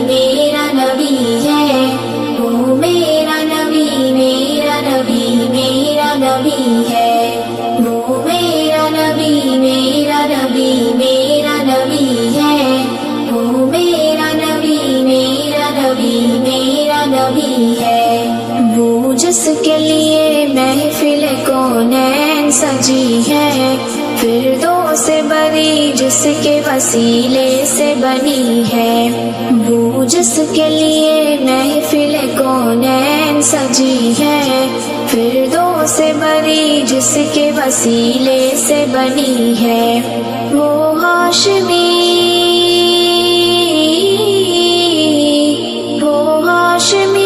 میرا نبی ہے، وہ میرا نبی میرا نبی میرا نبی ہے، وہ میرا نبی میرا نبی میرا نبی ہے، وہ میرا نبی میرا نبی میرا نبی ہے، وہ جس کے لیے محفل کونین سجی ہے، فردوس بری جس کے وسیلے سے بنی ہے، وہ جس کے لیے محفل کونین سجی ہے، فردوس بری جس کے وسیلے سے بنی ہے، وہ ہاشمی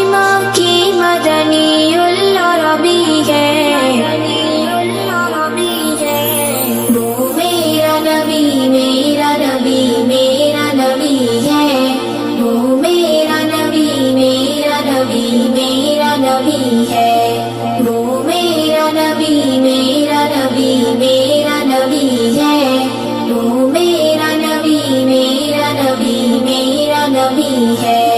ماں کی مدنی العربی ہے، وہ میرا نبی میرا نبی میرا نبی ہے، وہ میرا نبی میرا نبی میرا نبی ہے، وہ میرا نبی میرا نبی میرا نبی ہے، وہ میرا نبی میرا نبی میرا نبی ہے۔